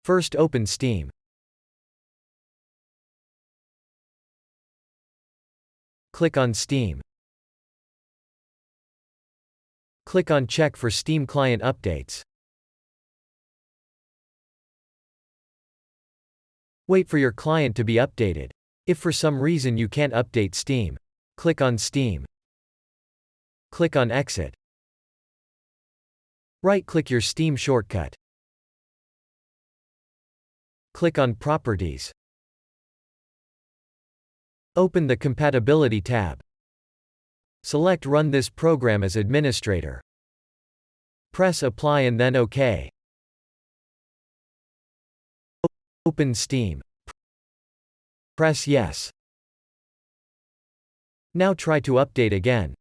First open Steam. Click on Steam. Click on Check for Steam client updates. Wait for your client to be updated. If for some reason you can't update Steam, click on Steam. Click on Exit. Right-click your Steam shortcut. Click on Properties. Open the Compatibility tab. Select Run this program as administrator. Press Apply and then OK. Open Steam. Press Yes. Now try to update again.